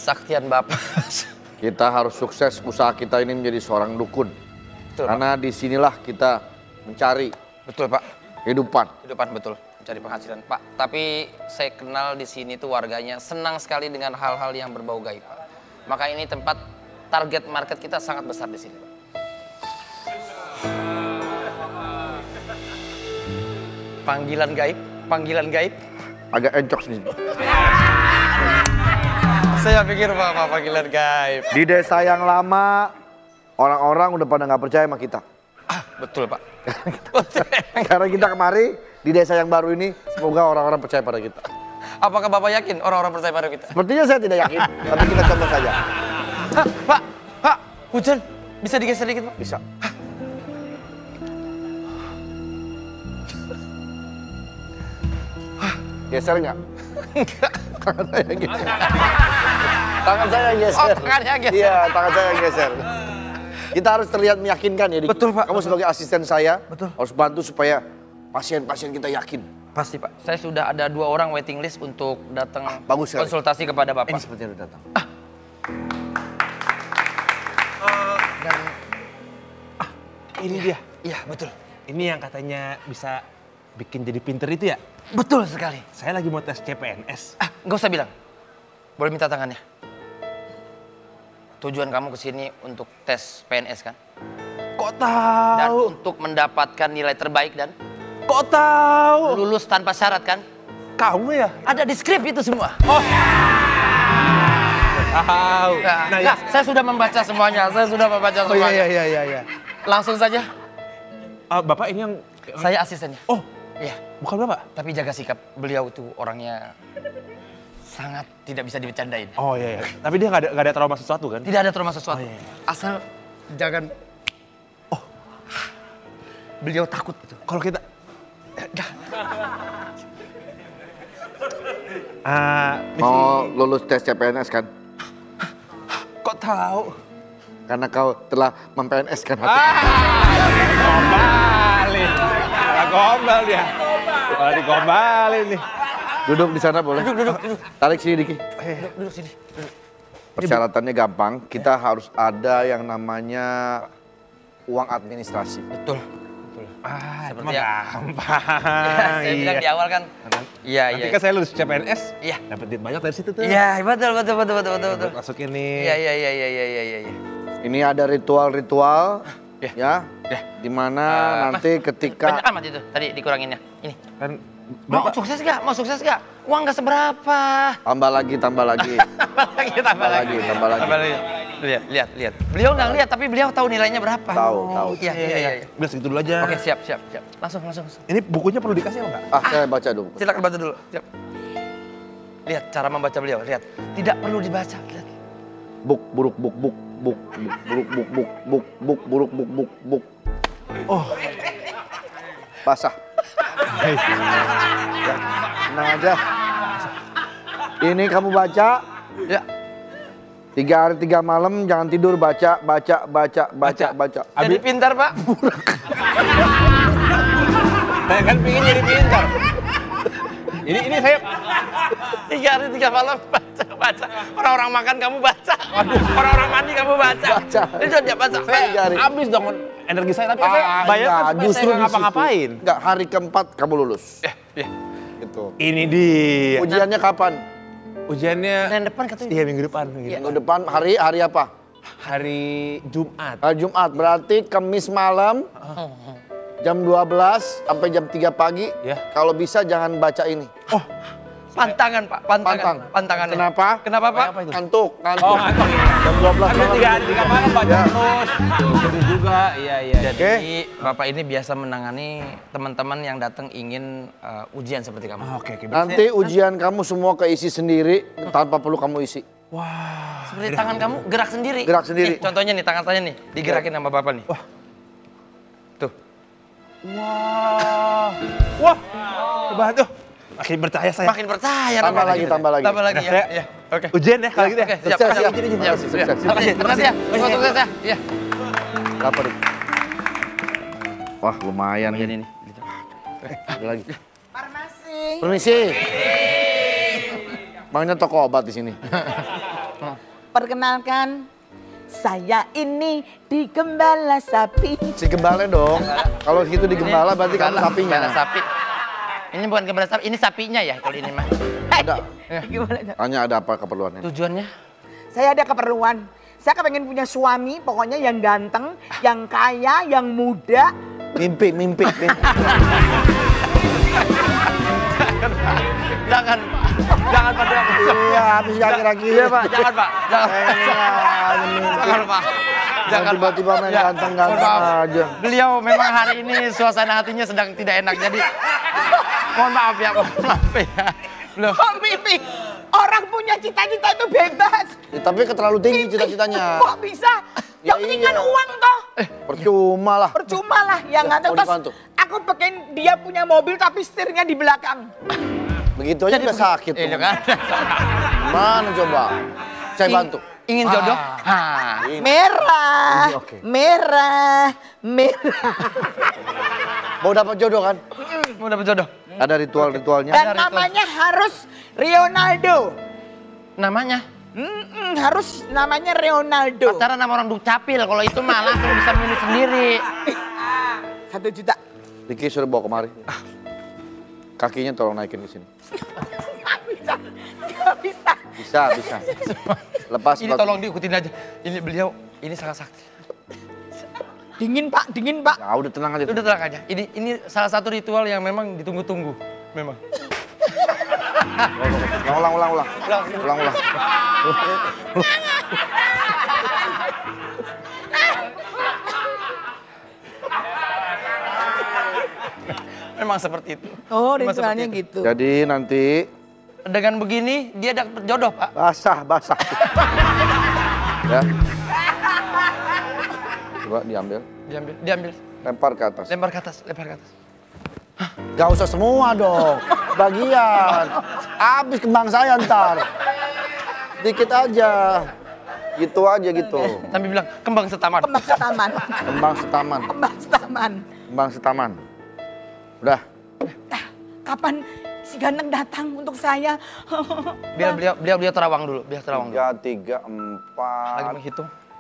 kesaktian Bapak. Kita harus sukses usaha kita ini menjadi seorang dukun. Betul, karena disinilah kita mencari Betul Pak. kehidupan. Kehidupan betul, mencari penghasilan Pak. Tapi saya kenal di sini tuh warganya senang sekali dengan hal-hal yang berbau gaib Pak. Maka ini tempat target market kita sangat besar di sini Pak. Panggilan gaib. Agak encok sini. Saya pikir Pak panggilan gaib. Di desa yang lama, orang-orang udah pada nggak percaya sama kita. Betul Pak. Karena kita kemari, di desa yang baru ini, semoga orang-orang percaya pada kita. Apakah Bapak yakin orang-orang percaya pada kita? Sepertinya saya tidak yakin, tapi kita coba saja. Pak, hujan. Bisa digeser dikit Pak? Bisa. Geser nggak? Tangan saya yang geser. Tangan saya yang geser. Oh, tangannya geser. Iya, tangan saya yang geser. Kita harus terlihat meyakinkan ya. Betul, Pak. Kamu sebagai asisten saya, Betul. harus bantu supaya pasien-pasien kita yakin. Pasti Pak. Saya sudah ada 2 orang waiting list untuk datang bagus sekali. konsultasi kepada Bapak. Ini seperti yang datang. Dan Ini dia. iya betul. Ini yang katanya bisa bikin jadi pinter itu ya? Betul sekali. Saya lagi mau tes CPNS. Nggak usah bilang. Boleh minta tangannya. Tujuan kamu ke sini untuk tes PNS kan? Kok tahu? Dan untuk mendapatkan nilai terbaik dan Kok tahu? lulus tanpa syarat kan? Kamu ya? Ada di skrip itu semua. Tahu. Nah, ya. saya sudah membaca semuanya. Saya sudah membaca Oh semuanya. iya. Langsung saja. Bapak ini yang... Saya asistennya. Oh, Iya. bukan Bapak? Tapi jaga sikap. Beliau itu orangnya sangat tidak bisa dibercandain. Oh iya. Tapi dia nggak ada trauma sesuatu kan? Tidak ada trauma sesuatu. Oh, iya. Asal jangan. Oh, beliau takut itu. Kalau kita... Mau lulus tes CPNS kan? Kok tahu? Karena kau telah mem-PNS kan hati. Gombalin. Malah gombal dia. Malah digombalin nih. Duduk di sana boleh? Duduk. Tarik sini dikit. Duduk sini. Persyaratannya gampang, kita harus ada yang namanya uang administrasi. Betul. Seperti Seperti gampang. saya bilang di awal kan. Iya. Nanti kan saya lulus CPNS, Iya. dapat duit banyak dari situ tuh. Iya, betul. Masukin nih. Iya. Ini ada ritual-ritual Ya. ya, di mana Mas, nanti ketika Banyak amat itu tadi dikuranginnya. Ini. Kan Mau Bapak sukses gak? Uang gak seberapa. tambah lagi. Tambah lagi. Tambah lagi. Lihat. Beliau nggak lihat, tapi beliau tahu nilainya berapa. Tahu. Iya. Udah segitu dulu aja. Oke, siap. Langsung. Ini bukunya perlu dikasih apa enggak? Saya baca dulu. Silakan baca dulu. Siap. Lihat cara membaca beliau. Lihat. Tidak perlu dibaca. Lihat. Buk, buruk, buk, buk, buk, buruk, buk, buk, buk, buk, buruk, buk, buk, buk. Oh. Basah. Ya, tenang aja. Ini kamu baca. Ya. 3 hari 3 malam jangan tidur baca. Jadi pintar, Pak. Saya kan pingin jadi pintar. Ini saya 3 hari 3 malam baca. Orang-orang makan kamu baca. Orang-orang mandi kamu baca. Ini dia baca. habis dong energi saya, tapi saya bayar kan supaya saya nggak ngapa-ngapain. Enggak, hari keempat kamu lulus. Ya. Gitu. Ini dia. Ujiannya kapan? Ujiannya Senin depan katanya. iya minggu depan. Minggu depan hari apa? Hari Jumat. Hari Jumat, berarti Kamis malam jam 12 sampai jam 3 pagi. Ya. Kalau bisa jangan baca ini. Pantangan, Pak. Pantangan. Kenapa? Kenapa, Pak? Apa itu? Ngantuk. Oh, ngantuk. Jam 12 Ada malam. 3 hari 3 malam baca terus. Jadi juga, iya. Jadi Bapak ini biasa menangani teman-teman yang datang ingin ujian seperti kamu. Oke. Nanti ujian kamu semua keisi sendiri tanpa perlu kamu isi. Wah. Seperti tangan kamu gerak sendiri. Gerak sendiri. Nih, contohnya nih tangan saya nih digerakin sama Bapak nih. Wah. Tuh. Wah. Coba tuh. Makin percaya saya. Makin percaya. Tambah lagi. Tambah lagi Nah, ya. saya- Iya. Oke. Ujian ya kalau gitu ya. Oke, siap. Sukses, ya. Siap. Sukses. Terima kasih ya. Semoga sukses ya. Iya. Berapa nih? Wah, lumayan Ini ini. nih. Ada lagi. Farmasi. Permisi. Maunya toko obat di sini. Perkenalkan, saya ini digembala sapi. Si gembala dong. Kalau gitu di gembala berarti kamu sapinya. Gembala sapi. Ini bukan gembala sapi, ini sapinya ya kalau ini mah. Ada. Gimana? Hanya ada apa keperluannya? Tujuannya? Saya ada keperluan. Saya kepengen punya suami, pokoknya yang ganteng, yang kaya, yang muda. Mimpi. Jangan Pak. Iya, habis akhir-akhir. Iya Pak, jangan Pak. Jangan Pak. Jangan tiba-tiba main Ya, ganteng-ganteng mohon maaf. aja. Beliau memang hari ini suasana hatinya sedang tidak enak, jadi mohon maaf ya. Belum. Kok mimpi? Orang punya cita-cita itu bebas. Ya, tapi terlalu tinggi cita-citanya. Kok bisa? Ya Yang penting kan iya. uang toh. Percuma lah. Percuma lah, yang nggak tahu. mau Terus dibantu? aku pengen dia punya mobil tapi setirnya di belakang. Begitu aja udah sakit. Ini tuh. kan. Mana coba? Saya bantu. Ingin jodoh? Merah, Ini oke. merah. Mau dapat jodoh kan? Mau dapat jodoh? Ada ritual-ritualnya. Dan namanya harus Ronaldo. Namanya? Harus namanya Ronaldo. Pacaran sama orang dukcapil, kalau itu malah lu bisa milih sendiri. 1 juta. Diki suruh bawa kemari. Kakinya tolong naikin di sini. Gak bisa. Bisa. Lepas. Ini tolong diikutin aja. Ini beliau, ini sangat sakti. Dingin pak. Ya udah tenang aja. Udah tenang aja. Ini salah satu ritual yang memang ditunggu-tunggu. Memang. Ulang. Memang seperti itu. Oh, Memang ritualnya seperti itu. gitu. Jadi nanti Dengan begini, dia dapat jodoh, Pak. basah. Ya. Coba diambil, Diambil. lempar ke atas. Lempar ke atas. Gak usah semua dong, bagian. Habis kembang saya ntar. Dikit aja. Gitu aja gitu. Sambil bilang, kembang setaman. Kembang setaman. Udah. Kapan si ganteng datang untuk saya? Biar beliau terawang dulu. 3, 3, 4, Lagi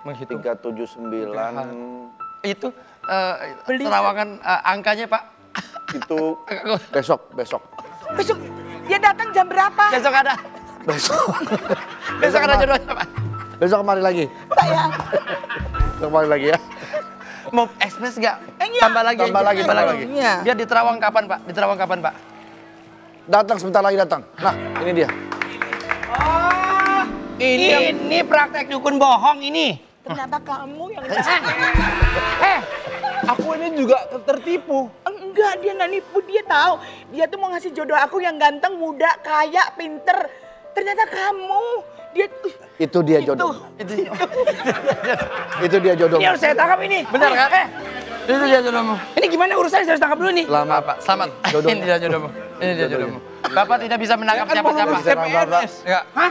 menghitung. 3, 7, 9. Itu terawangan angkanya, Pak. Itu besok. Besok dia datang jam berapa? Besok ada. Besok ada jodohnya, Pak. Besok kemari lagi. Saya. Besok kemari lagi ya. Mau ekspres nggak? Iya. Tambah lagi. Tambah lagi. Iya. Biar di Terawang kapan, Pak? Datang sebentar lagi datang. Nah, ini dia. Ini praktek dukun bohong ini. Ternyata kamu yang Aku ini juga tertipu. Enggak, dia nggak nipu, dia tahu. Dia tuh mau ngasih jodoh aku yang ganteng, muda, kaya, pinter. Ternyata kamu. Itu dia jodoh. Itu dia jodoh. Ini harus saya tangkap ini. Benar kan? Itu dia jodohmu. Ini gimana urusannya, saya harus tangkap dulu nih. Selamat, Pak. Selamat. Jodohnya. Ini dia jodohmu. Bapak tidak bisa menangkap siapa-siapa. Enggak.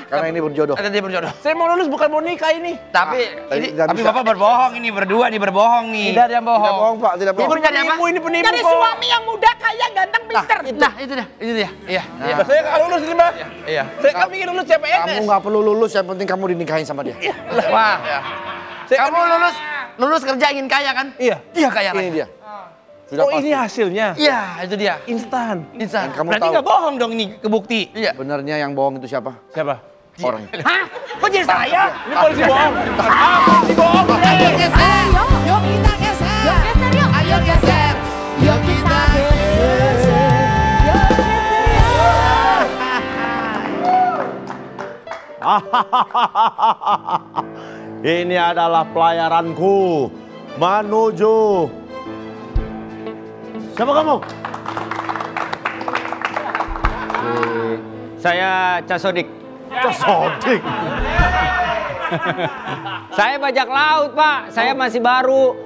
Karena ini berjodoh. Ada dia berjodoh. Saya mau lulus bukan mau nikah ini. Tapi Tapi Bapak berbohong ini, berdua nih berbohong nih. Tidak ada yang Tidak bohong. bohong, Pak. Tidak bohong. Ibu nyari apa? Ini penipu Dari kok. suami yang muda, kaya, ganteng, pinter. Nah, itu dia. Iya. Saya nggak lulus ini, Mbak. Iya. Saya kan ingin lulus CPNS. Kamu nggak perlu lulus, yang penting kamu dinikahin sama dia. Wah. Kamu lulus kerja ingin kaya kan? Iya. Iya kaya. Ini dia. Sudah Oh, pasti. ini hasilnya. Iya, itu dia. Instan. Insan. Dan kamu Berarti tahu. nggak bohong dong ini kebukti. Iya. Benernya yang bohong itu siapa? Siapa? Orang. Hah? Kok jadi saya? Ini polisi bohong. Polisi bohong. Ayo geser, yuk kita geser. Yuk geser yuk. Ayo geser. Yuk kita geser. Yuk geser yuk. Ini adalah pelayaranku menuju. Siapa kamu? Saya Casodik. Casodik. Saya bajak laut, Pak. Saya masih baru.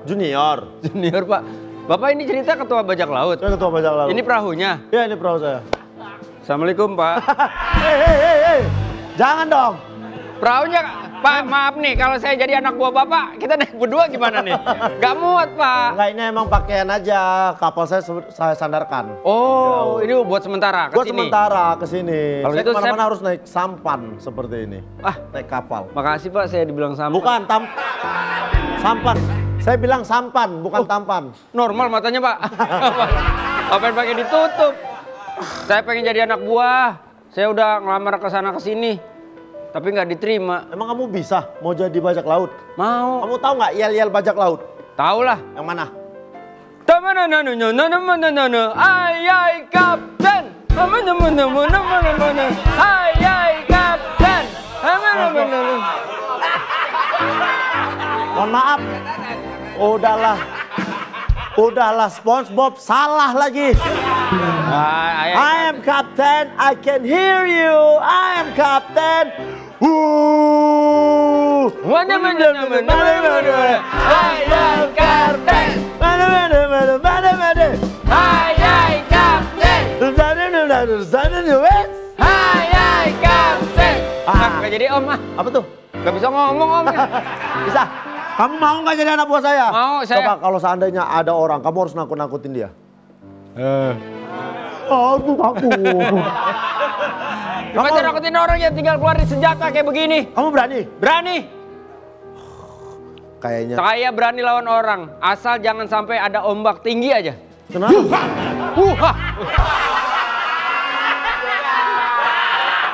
Junior. Junior, Pak. Bapak ini cerita ketua bajak laut. Saya ketua bajak laut. Ini perahunya. Ya, ini perahu saya. Assalamualaikum, Pak. Hei. Jangan dong. Perahunya Pak, maaf nih, kalau saya jadi anak buah Bapak, kita naik berdua gimana nih? Gak muat, Pak. Enggak, ini emang pakaian aja. Kapal saya sandarkan. Oh, ini buat sementara ke Buat sini. sementara ke sini. Kalau Saya gitu kemana-mana harus naik sampan seperti ini. Ah, Naik kapal. makasih Pak, saya dibilang sama. Bukan sampan. Saya bilang sampan, bukan tampan. Normal matanya, Pak. Apa yang pakai ditutup? Saya pengen jadi anak buah. Saya udah ngelamar ke sana ke sini. Tapi nggak diterima. Emang kamu bisa mau jadi bajak laut? Mau. Kamu tahu nggak yel-yel bajak laut? Tahu lah. Yang mana? Ayai kapten. Ayai kapten. Mohon maaf. Udahlah SpongeBob salah lagi. I am captain, I can hear you. I am captain. Ayai kapten. Ayai kapten. Ayai kapten. Nggak jadi om ah. Apa tuh? Nggak bisa ngomong om. Bisa. Kamu mau nggak jadi anak buah saya? Mau, saya. Coba kalau seandainya ada orang, kamu harus nakut-nakutin dia. Aku takut. Gimana nakutin orang yang tinggal keluarin senjata kayak begini? Kamu berani? Berani. Kayaknya. Saya berani lawan orang. Asal jangan sampai ada ombak tinggi aja. Kenapa?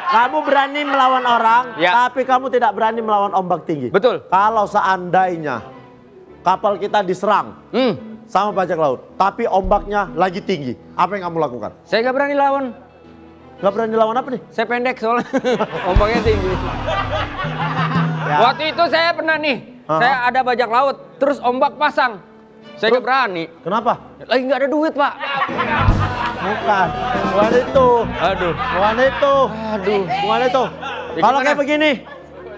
Kamu berani melawan orang, Ya. tapi kamu tidak berani melawan ombak tinggi. Betul. Kalau seandainya kapal kita diserang sama bajak laut, tapi ombaknya lagi tinggi, apa yang kamu lakukan? Saya nggak berani lawan. Gak berani lawan apa nih? Saya pendek soalnya. Ombaknya tinggi. Waktu itu saya pernah nih. Saya ada bajak laut, terus ombak pasang. Saya nggak berani. Kenapa? Lagi nggak ada duit, Pak. Bukan itu. Aduh. Bukan itu. Bukan itu. Ya Kalau gimana? kayak begini,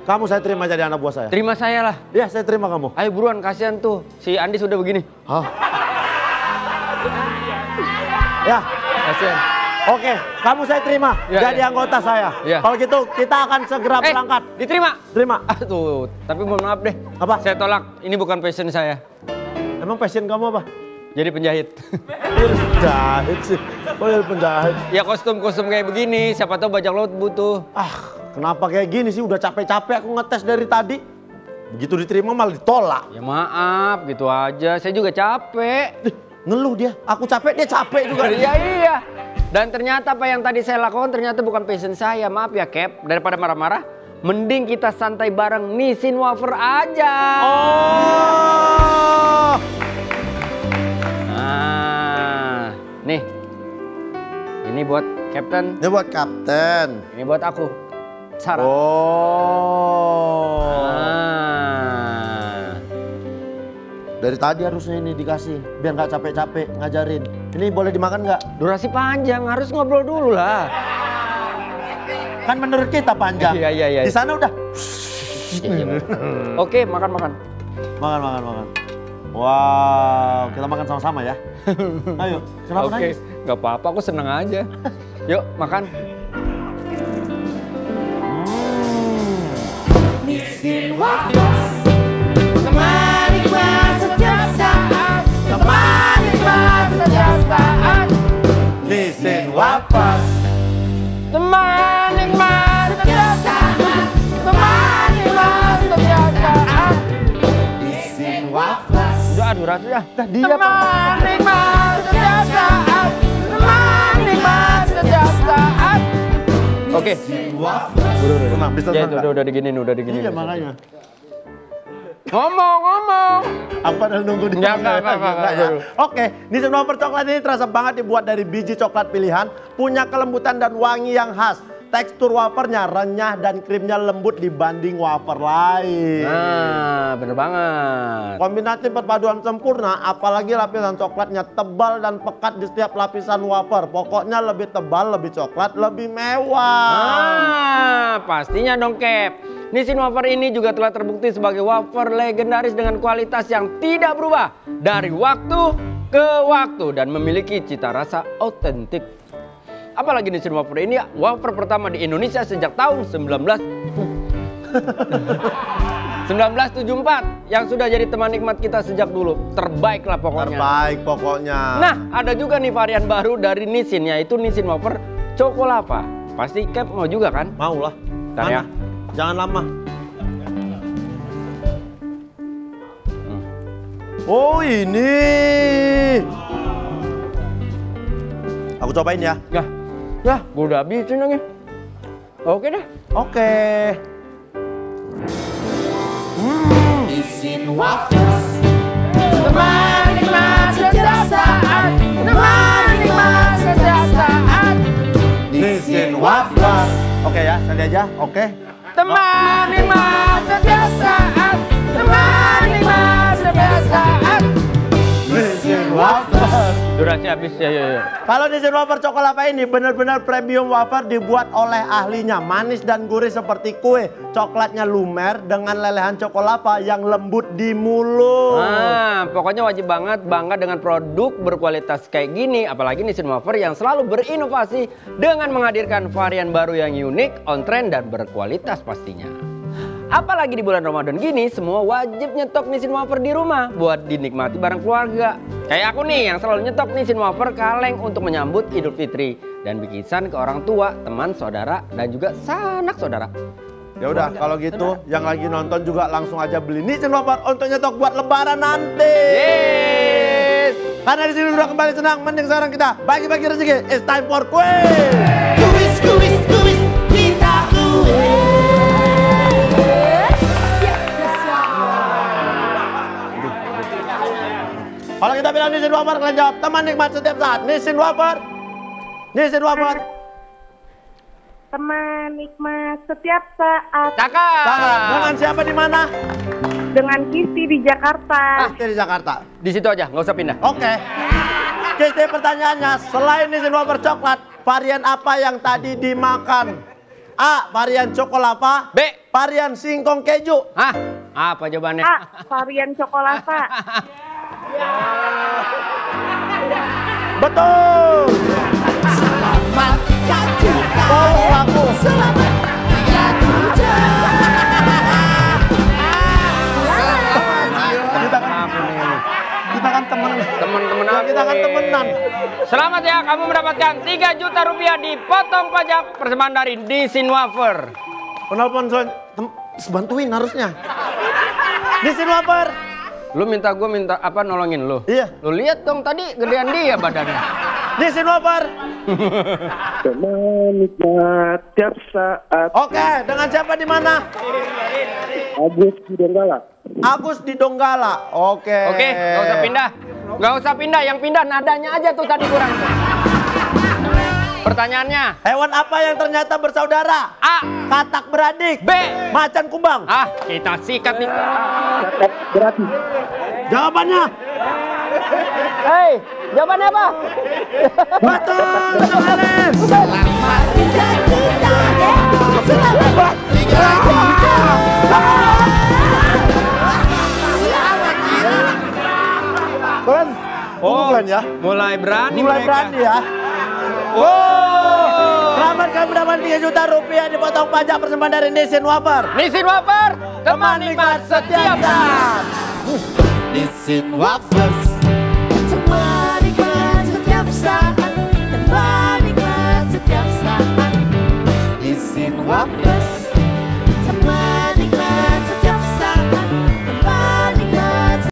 kamu saya terima jadi anak buah saya. Terima saya lah. Ya, saya terima kamu. Ayo buruan, kasihan tuh. Si Andi sudah begini. Hah? Ya, Kasihan. oke. Kamu saya terima Ya, jadi ya. anggota saya. Ya. Kalau gitu kita akan segera berangkat. Diterima. Terima. Aduh, tapi mohon maaf deh. Apa? Saya tolak. Ini bukan passion saya. Emang passion kamu apa? Jadi penjahit. Penjahit sih. Oh ya penjahit. Ya kostum-kostum kayak begini, siapa tahu bajak laut butuh. Kenapa kayak gini sih? Udah capek-capek aku ngetes dari tadi. Begitu diterima malah ditolak. Ya maaf, gitu aja. Saya juga capek. Ngeluh dia. Aku capek, dia capek juga. Iya. Dan ternyata apa yang tadi saya lakukan ternyata bukan passion saya. Maaf ya, Cap. Daripada marah-marah, mending kita santai bareng Nissin wafer aja. Oh. Nah, nih. Ini buat Captain, Ini buat kapten. ini buat aku. Sarah. Oh. Nah. Dari tadi harusnya ini dikasih. Biar nggak capek-capek ngajarin. Ini boleh dimakan nggak? Durasi panjang, harus ngobrol dulu lah. Kan menurut kita panjang. Iya. Di sana udah. Oke, makan. Makan. Wow, kita makan sama-sama ya. Ayo, kenapa Oke, nangis? nggak apa-apa, aku seneng aja. Yuk, makan. Nissin Wafers, temani gua setiap saat, temani gua setiap saat. Nissin Wafers. Temani mas, Setiap saat, temani gua setiap saat. Nissin Wafers, udah durasi dah. temani gua setiap saat, temani gua setiap saat. Oke, Tenang, bisa ya tenang. itu udah diginiin. Iya makanya. Ngomong. Apa dah nunggu di Enggak, ya? enggak. Oke, Nissin Wafer coklat ini terasa banget dibuat dari biji coklat pilihan, punya kelembutan dan wangi yang khas. Tekstur wafernya renyah dan krimnya lembut dibanding wafer lain. Nah, bener banget. Kombinasi perpaduan sempurna, apalagi lapisan coklatnya tebal dan pekat di setiap lapisan wafer. Pokoknya lebih tebal, lebih coklat, lebih mewah. Pastinya dong, Cap. Nissin wafer ini juga telah terbukti sebagai wafer legendaris dengan kualitas yang tidak berubah dari waktu ke waktu dan memiliki cita rasa otentik. Apalagi Nissin wafer ini wafer pertama di Indonesia sejak tahun 19 1974 yang sudah jadi teman nikmat kita sejak dulu. Terbaik lah pokoknya. Terbaik pokoknya. Nah, ada juga nih varian baru dari Nissin, yaitu Nissin Wafer Chocolava. Pasti Cap mau juga kan? Mau lah. Ntar ya. Jangan lama. Oh ini. Aku cobain ya. Ya, gue udah habisin lagi. Oke deh. Oke. Nissin Wafers, teman nikmat setiap saat, teman nikmat setiap saat. Nissin Wafers. Oke ya, tadi aja. Oke. Teman nikmat setiap saat, teman nikmat setiap saat. Nissin Wafers. Durasi habis ya. Kalau Nissin Wafer Chocolava ini benar-benar premium wafer dibuat oleh ahlinya. Manis dan gurih seperti kue. Coklatnya lumer dengan lelehan Chocolava yang lembut di mulut. Nah, pokoknya wajib banget bangga dengan produk berkualitas kayak gini. Apalagi Nissin Wafer yang selalu berinovasi dengan menghadirkan varian baru yang unik, on trend dan berkualitas pastinya. Apalagi di bulan Ramadan gini, semua wajib nyetok Nissin Wafer di rumah buat dinikmati bareng keluarga. Kayak aku nih yang selalu nyetok Nissin Wafer kaleng untuk menyambut Idul Fitri dan bikisan ke orang tua, teman, saudara, dan juga sanak saudara. Ya udah, kalau gitu yang lagi nonton juga langsung aja beli Nissin Wafer untuk nyetok buat lebaran nanti. Yes. Karena di sini udah kembali senang, mending sekarang kita bagi-bagi rezeki. It's time for quiz. Kuis, kita kuis. Kalau kita bilang Nissin Wafer, kalian jawab teman nikmat setiap saat. Nissin Wafer. Nissin Wafer. Teman nikmat setiap saat. Cakep. Dengan siapa di mana? Dengan Kisti di Jakarta. Kisti di Jakarta. Di situ aja, nggak usah pindah. Oke. Kisti pertanyaannya, selain Nissin Wafer coklat, varian apa yang tadi dimakan? A. Varian Chocolava. B. Varian singkong keju. Hah? Apa jawabannya? A. Varian Chocolava. Betul. Selamat kita, Oh, aku. selamat kita. Kita kan temen. Temen-temen Ya, aku kita kan nih. temenan. Selamat ya, kamu mendapatkan 3 juta rupiah dipotong pajak persembahan dari Nissin Wafer. Penelpon bantuin harusnya. Nissin Wafer. Lu minta gue apa nolongin lu? Iya. Lu lihat dong tadi gedean dia badannya. Nissin Wafer. Teman nikmat tiap saat. Oke, dengan siapa di mana? Agus di Donggala. Agus di Donggala. Oke. Oke, nggak usah pindah. Nggak usah pindah, yang pindah nadanya aja tuh tadi kurang. Pertanyaannya. Hewan apa yang ternyata bersaudara? A. Katak beradik. B. Macan kumbang. Ah, kita sikat nih. Cakep berarti. Jawabannya Hei, jawabannya apa? betul. Kalian. Selamat kita, selamat kita. Kalian. Bukan ya? Mulai berani Mulai mereka. berani ya. Selamat kami mendapat 3 juta rupiah dipotong pajak persembahan dari Nissin Wafer. Nissin Wafer, teman nikmat setiap saat. Nissin Wafers,